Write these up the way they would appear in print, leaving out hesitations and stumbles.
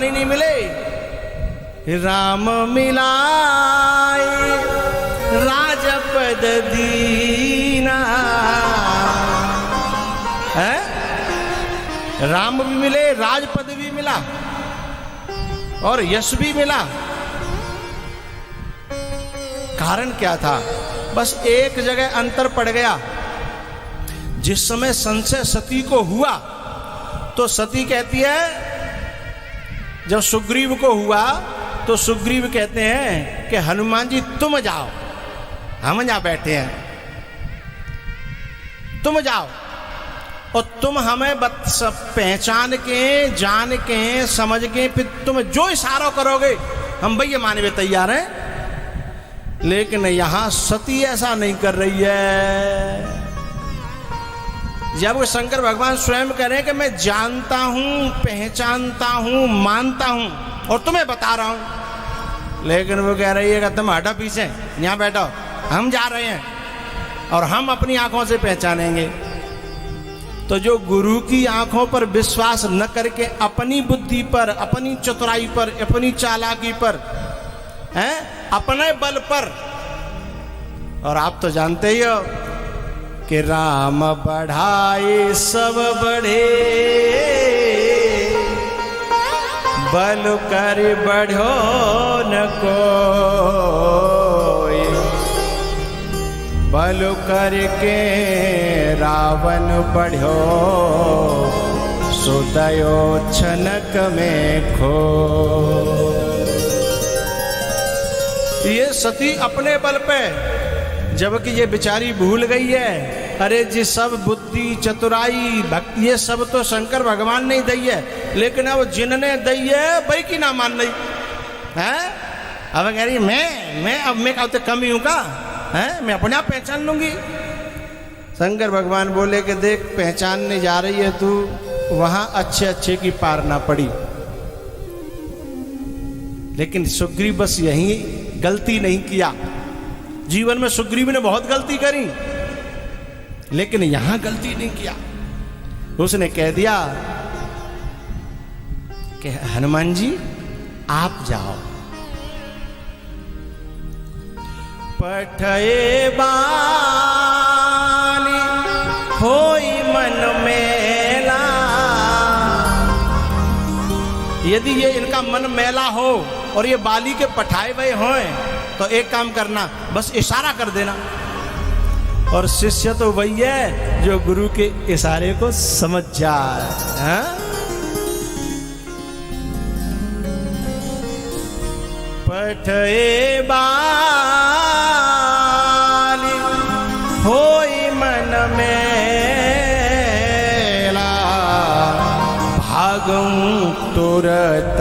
नहीं मिले, राम मिलाए राजपद दीना है। राम भी मिले, राजपद भी मिला और यश भी मिला। कारण क्या था? बस एक जगह अंतर पड़ गया। जिस समय संशय सती को हुआ तो सती कहती है, जब सुग्रीव को हुआ तो सुग्रीव कहते हैं कि हनुमान जी तुम जाओ, हम यहां बैठे हैं, तुम जाओ और तुम हमें पहचान के, जान के, समझ के, फिर तुम जो इशारा करोगे हम भैया मानने में तैयार हैं। लेकिन यहां सती ऐसा नहीं कर रही है। जब वो शंकर भगवान स्वयं कह रहे हैं कि मैं जानता हूं, पहचानता हूं, मानता हूं और तुम्हें बता रहा हूं, लेकिन वो कह रही है कि तुम हटो पीछे, यहां बैठो, हम जा रहे हैं और हम अपनी आंखों से पहचानेंगे। तो जो गुरु की आंखों पर विश्वास न करके अपनी बुद्धि पर, अपनी चतुराई पर, अपनी चालाकी पर, हैं, अपने बल पर, और आप तो जानते ही हो कि राम बढ़ाए सब बढ़े, बल कर बढ़ो न कोई, बल करके रावण बढ़ो, सुदयो छनक में खो। ये सती अपने बल पे, जबकि ये बेचारी भूल गई है। अरे जी सब बुद्धि, चतुराई, भक्ति ये सब तो शंकर भगवान ने दी है, लेकिन अब जिनने दी है वही की ना मान रही है। अब कह रही मैं कहते कम ही हूँ का है, मैं अपने आप पहचान लूंगी। शंकर भगवान बोले कि देख पहचानने जा रही है तू, वहां अच्छे अच्छे की पार ना पड़ी। लेकिन सुग्रीव बस यही गलती नहीं किया। जीवन में सुग्रीव ने बहुत गलती करी, लेकिन यहां गलती नहीं किया। उसने कह दिया कि हनुमान जी आप जाओ। पठए बाली होई मन मेला, यदि ये इनका मन मेला हो और ये बाली के पठाए हुए हों तो एक काम करना, बस इशारा कर देना। और शिष्य तो वही है जो गुरु के इशारे को समझ जाए। पठए बाली होई मन मेला, भागं तुरत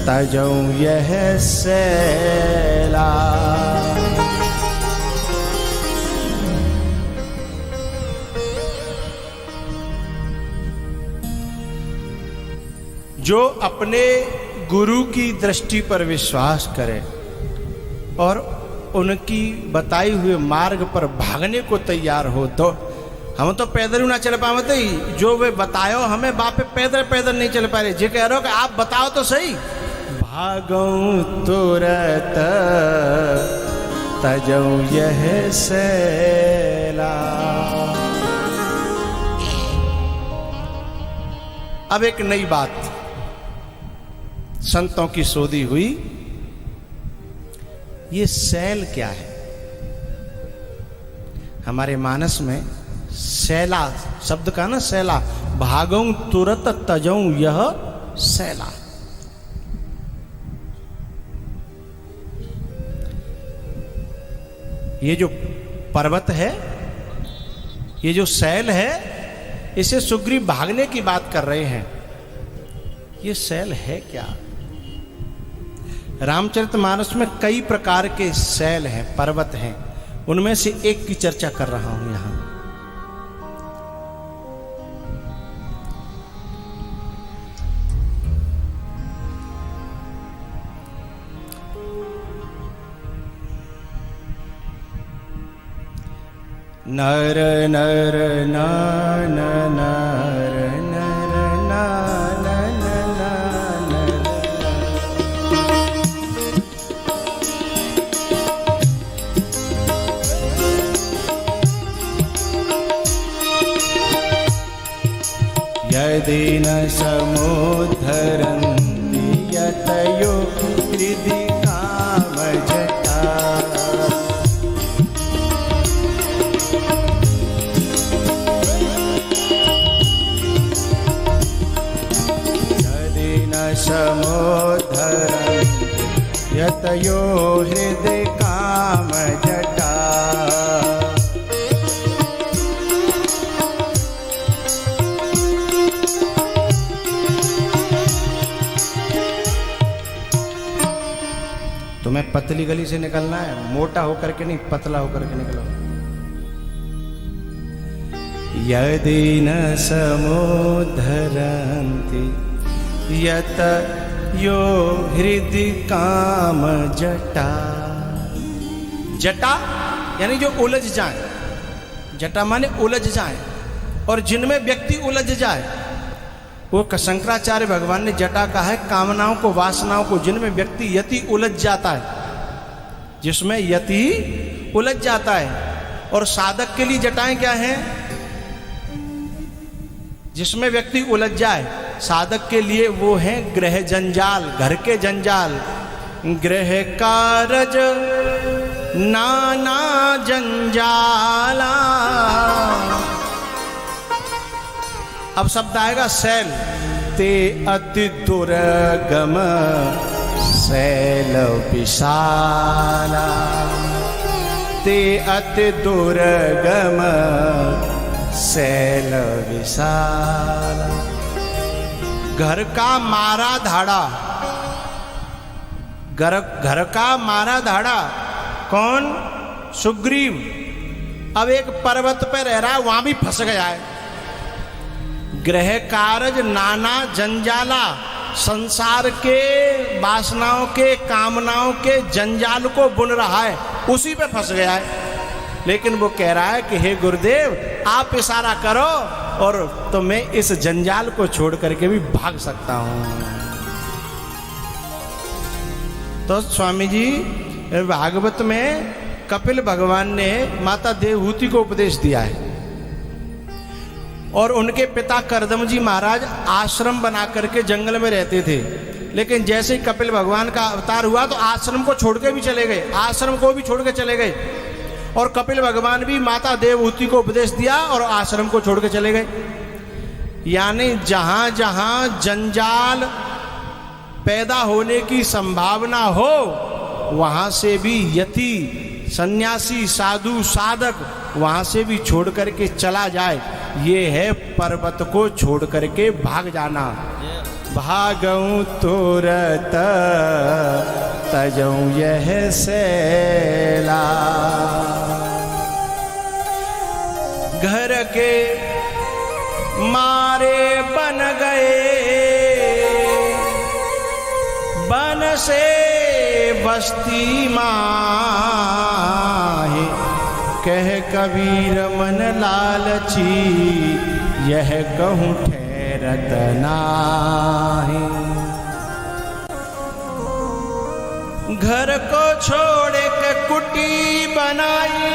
तजऊं यह सैला। जो अपने गुरु की दृष्टि पर विश्वास करे और उनकी बताई हुए मार्ग पर भागने को तैयार हो, तो हम तो पैदल ही ना चल पाते। जो वे बतायो हमें बाप पैदल पैदल नहीं चल पा रहे। जे कह रहे हो कि आप बताओ तो सही। भागऊं तुरत तजऊं यह सैला। अब एक नई बात संतों की शोधी हुई, ये सैल क्या है? हमारे मानस में सैला शब्द का ना, सैला, भागऊं तुरत तजऊं यह सैला। ये जो पर्वत है, ये जो सैल है, इसे सुग्रीव भागने की बात कर रहे हैं। ये सैल है क्या? रामचरितमानस में कई प्रकार के सैल हैं, पर्वत हैं। उनमें से एक की चर्चा कर रहा हूं यहां। नर नर ना न नर नर ना न न समुद्धरं यतयो हृदय काम जटा। तुम्हें पतली गली से निकलना है, मोटा होकर के नहीं, पतला होकर के निकलो। यदि न समुद्धरन्ति यत यो हृदय काम जटा। जटा यानी जो उलझ जाए, जटा माने उलझ जाए, और जिनमें व्यक्ति उलझ जाए, वो शंकराचार्य भगवान ने जटा कहा है कामनाओं को, वासनाओं को, जिनमें व्यक्ति यति उलझ जाता है, जिसमें यति उलझ जाता है। और साधक के लिए जटाएं क्या हैं? जिसमें व्यक्ति उलझ जाए, साधक के लिए वो हैं गृह जंजाल, घर के जंजाल। गृह कारज नाना जंजाला। अब शब्द आएगा शैल। ते अति दुर्गम शैल विशाला। ते अति दुर्गम शैल विशाला। घर का मारा धाड़ा, घर का मारा धाड़ा कौन? सुग्रीव। अब एक पर्वत पर रह रहा है, वहां भी फंस गया है। गृह कारज नाना जंजाला, संसार के वासनाओं के, कामनाओं के जंजाल को बुन रहा है, उसी पे फंस गया है। लेकिन वो कह रहा है कि हे गुरुदेव, आप इशारा करो और तो मैं इस जंजाल को छोड़ करके भी भाग सकता हूं। तो स्वामी जी भागवत में कपिल भगवान ने माता देवहूति को उपदेश दिया है, और उनके पिता करदम जी महाराज आश्रम बना करके जंगल में रहते थे। लेकिन जैसे ही कपिल भगवान का अवतार हुआ तो आश्रम को छोड़ के भी चले गए, आश्रम को भी छोड़ के चले गए। और कपिल भगवान भी माता देवहूति को उपदेश दिया और आश्रम को छोड़ के चले गए। यानी जहां जहां जंजाल पैदा होने की संभावना हो, वहां से भी यति, सन्यासी, साधु, साधक वहां से भी छोड़ करके चला जाए। ये है पर्वत को छोड़ करके भाग जाना। भागऊं तुरत तजऊं यह सैला। घर के मारे बन गए, बन से बस्ती माहे। कह कबीर मन लालची, यह कहूँ ठहरत नाहि। घर को छोड़ के कुटी बनाई,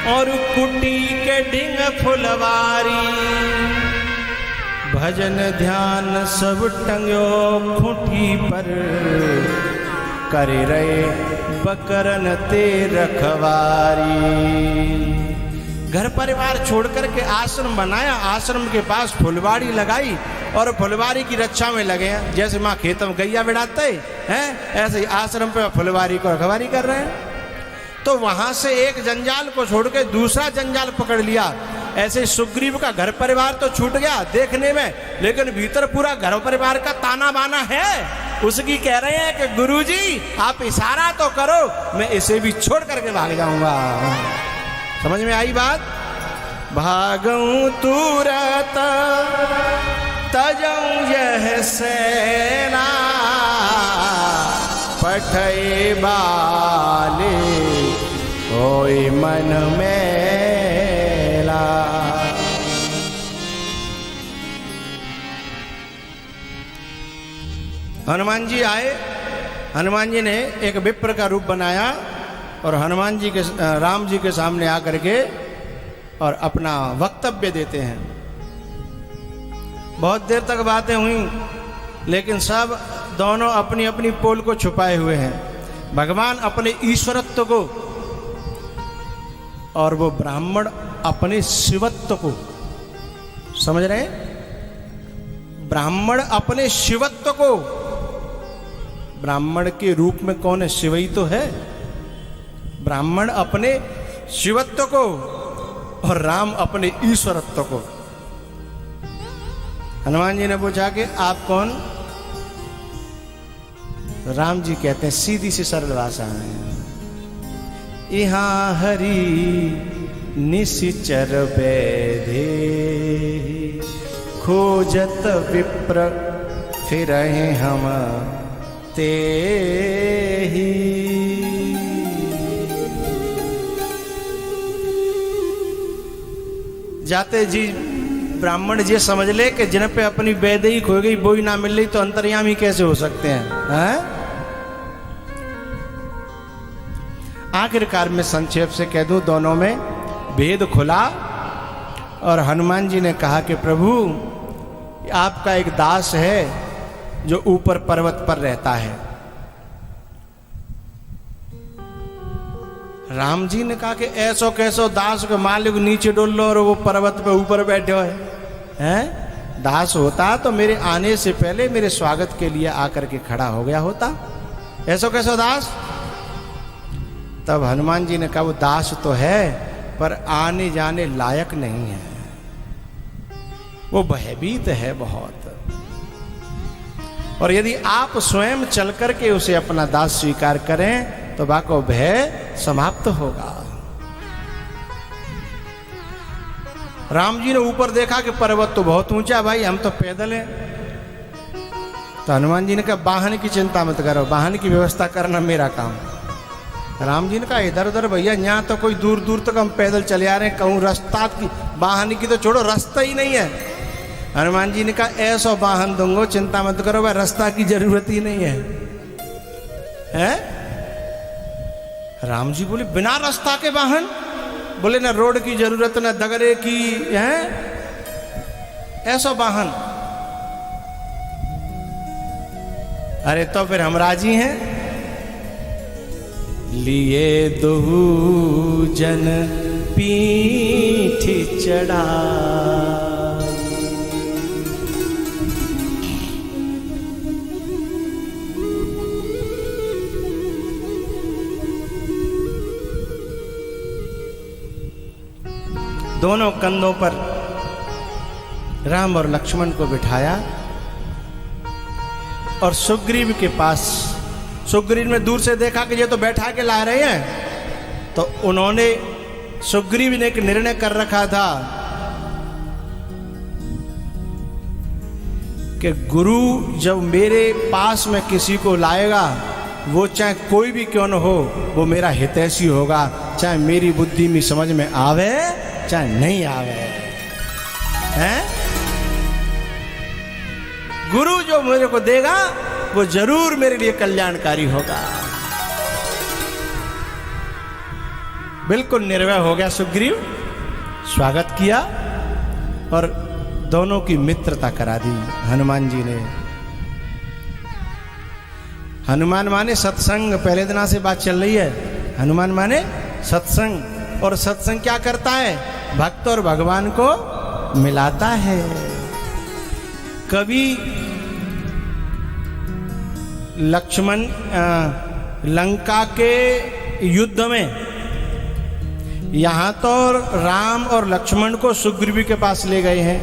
और कुटी के ढिंग फुलवारी। भजन ध्यान सब टंग्यो खूंटी पर, करे रहे बकरन ते रखवारी। घर परिवार छोड़ करके आश्रम बनाया, आश्रम के पास फुलवाड़ी लगाई और फुलवारी की रक्षा में लगे हैं। जैसे माँ खेतों में गैया बिड़ाते हैं, ऐसे ही आश्रम पे फुलवारी को रखवारी कर रहे हैं। तो वहां से एक जंजाल को छोड़ के दूसरा जंजाल पकड़ लिया। ऐसे सुग्रीव का घर परिवार तो छूट गया देखने में, लेकिन भीतर पूरा घर परिवार का ताना बाना है। उसकी कह रहे हैं कि गुरुजी आप इशारा तो करो, मैं इसे भी छोड़ करके भाग जाऊंगा। समझ में आई बात? भागऊं तुरत तजऊं यह सेना, पठे बाले कोई मन मेला। हनुमान जी आए, हनुमान जी ने एक विप्र का रूप बनाया और हनुमान जी के, राम जी के सामने आकर के और अपना वक्तव्य देते हैं। बहुत देर तक बातें हुई, लेकिन सब दोनों अपनी अपनी पोल को छुपाए हुए हैं। भगवान अपने ईश्वरत्व को और वो ब्राह्मण अपने शिवत्व को। समझ रहे हैं? ब्राह्मण अपने शिवत्व को, ब्राह्मण के रूप में कौन है? शिव ही तो है। ब्राह्मण अपने शिवत्व को और राम अपने ईश्वरत्व को। हनुमान जी ने पूछा कि आप कौन? राम जी कहते हैं सीधी सी सरल भाषा में, यहाँ हरि निशिचर बैधे, खोजत विप्र फिरहि हम तेहि। जाते जी ब्राह्मण जी समझ ले कि जिन पे अपनी वैदेही खो गई, बोई ना मिल रही, तो अंतर्यामी कैसे हो सकते हैं? आखिरकार में संक्षेप से कह दूं, दोनों में भेद खुला और हनुमान जी ने कहा कि प्रभु आपका एक दास है जो ऊपर पर्वत पर रहता है। राम जी ने कहा कि ऐसो कैसो दास के मालिक नीचे डोल लो और वो पर्वत पे ऊपर बैठे हो हैं? दास होता तो मेरे आने से पहले मेरे स्वागत के लिए आकर के खड़ा हो गया होता। ऐसो कैसो दास? तब हनुमान जी ने कहा वो दास तो है पर आने जाने लायक नहीं है, वो भयभीत है बहुत, और यदि आप स्वयं चल करके उसे अपना दास स्वीकार करें तो बाको भय समाप्त होगा। राम जी ने ऊपर देखा कि पर्वत तो बहुत ऊंचा, भाई हम तो पैदल हैं। तो हनुमान जी ने कहा वाहन की चिंता मत करो, वाहन की व्यवस्था करना मेरा काम। राम जी ने कहा इधर उधर भैया, यहाँ तो कोई दूर दूर तक हम पैदल चले आ रहे हैं, कहूँ रास्ता की, वाहन की तो छोड़ो, रास्ता ही नहीं है। हनुमान जी ने कहा ऐसा वाहन दूंगो, चिंता मत करो, वह रास्ता की जरूरत ही नहीं है। राम जी बोले बिना रास्ता के वाहन? बोले ना रोड की जरूरत ना दगरे की है, ऐसा वाहन। अरे तो फिर हम राजी हैं। लिए दुहु जन पीठ चढ़ा, दोनों कंधों पर राम और लक्ष्मण को बिठाया और सुग्रीव के पास, सुग्रीव ने दूर से देखा कि ये तो बैठा के ला रहे हैं, तो उन्होंने, सुग्रीव ने एक निर्णय कर रखा था कि गुरु जब मेरे पास में किसी को लाएगा, वो चाहे कोई भी क्यों न हो, वो मेरा हितैषी होगा, चाहे मेरी बुद्धि में समझ में आवे चाहे नहीं आवे। हैं? गुरु जो मेरे को देगा वो जरूर मेरे लिए कल्याणकारी होगा। बिल्कुल निर्भय हो गया सुग्रीव, स्वागत किया और दोनों की मित्रता करा दी हनुमान जी ने। हनुमान माने सत्संग, पहले दिना से बात चल रही है। हनुमान माने सत्संग, और सत्संग क्या करता है? भक्त और भगवान को मिलाता है। कभी लक्ष्मण लंका के युद्ध में, यहां तो राम और लक्ष्मण को सुग्रीव के पास ले गए हैं,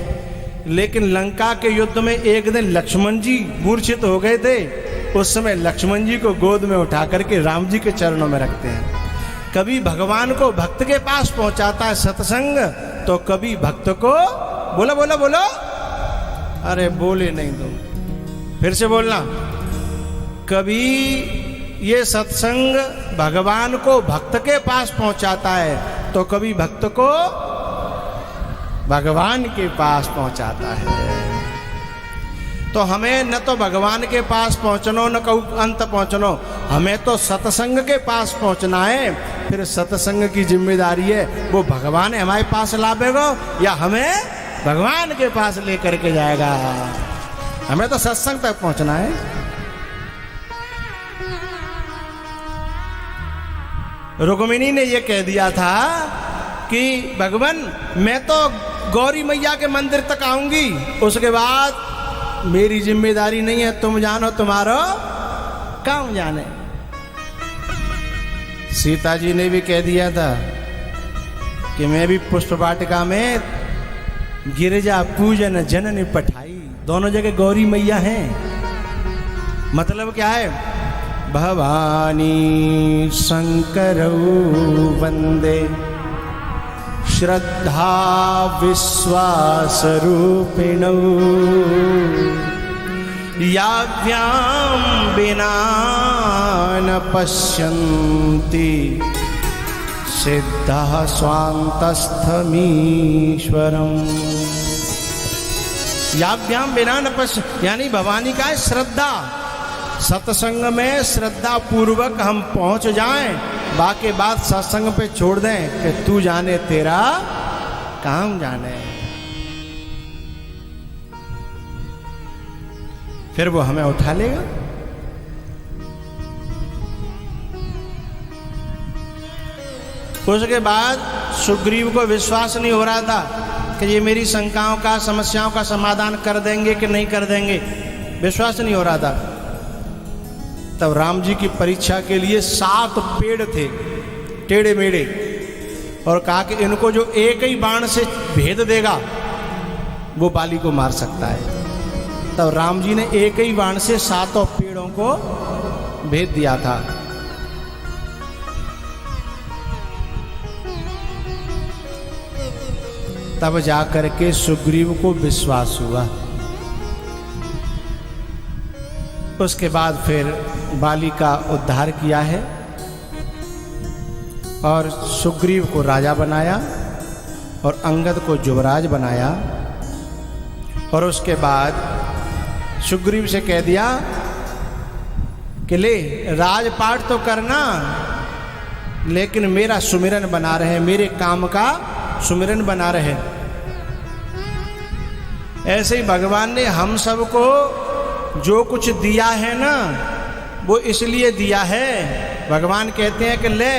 लेकिन लंका के युद्ध में एक दिन लक्ष्मण जी मूर्छित हो गए थे। उस समय लक्ष्मण जी को गोद में उठा करके राम जी के चरणों में रखते हैं। कभी भगवान को भक्त के पास पहुंचाता है सत्संग, तो कभी भक्त को, बोलो बोलो बोलो, अरे बोले नहीं तुम, फिर से बोलना। कभी ये सत्संग भगवान को भक्त के पास पहुंचाता है, तो कभी भक्त को भगवान के पास पहुंचाता है। तो हमें न तो भगवान के पास पहुंचनो न कहूँ अंत पहुंचनो, हमें तो सत्संग के पास पहुंचना है। फिर सत्संग की जिम्मेदारी है, वो भगवान हमारे पास लावेगा या हमें भगवान के पास लेकर के जाएगा। हमें तो सत्संग तक पहुंचना है। रुक्मिणी ने यह कह दिया था कि भगवान मैं तो गौरी मैया के मंदिर तक आऊंगी, उसके बाद मेरी जिम्मेदारी नहीं है, तुम जानो तुम्हारो काम जाने। सीता जी ने भी कह दिया था कि मैं भी पुष्प वाटिका में गिरिजा पूजन जननी पठाई, दोनों जगह गौरी मैया हैं। मतलब क्या है, भवानी शंकरौ वंदे श्रद्धा विश्वास रूपिणौ याभ्याम बिना न पश्यन्ति सिद्धः स्वान्तस्थमीश्वरम्। याभ्याम बिना न पश्य, यानी भवानी का है श्रद्धा। सत्संग में श्रद्धा पूर्वक हम पहुंच जाएं, बाकी बात सत्संग पे छोड़ दें कि तू जाने तेरा काम जाने, फिर वो हमें उठा लेगा। उसके बाद सुग्रीव को विश्वास नहीं हो रहा था कि ये मेरी शंकाओं का, समस्याओं का समाधान कर देंगे कि नहीं कर देंगे, विश्वास नहीं हो रहा था। तब राम जी की परीक्षा के लिए 7 पेड़ थे टेढ़े मेढ़े, और कहा कि इनको जो एक ही बाण से भेद देगा वो बाली को मार सकता है। तब राम जी ने एक ही बाण से 7 पेड़ों को भेद दिया था। तब जाकर के सुग्रीव को विश्वास हुआ। उसके बाद फिर बाली का उद्धार किया है और सुग्रीव को राजा बनाया और अंगद को युवराज बनाया। और उसके बाद सुग्रीव से कह दिया कि ले राजपाट तो करना, लेकिन मेरा सुमिरन बना रहे, मेरे काम का सुमिरन बना रहे। ऐसे ही भगवान ने हम सबको जो कुछ दिया है ना, वो इसलिए दिया है। भगवान कहते हैं कि ले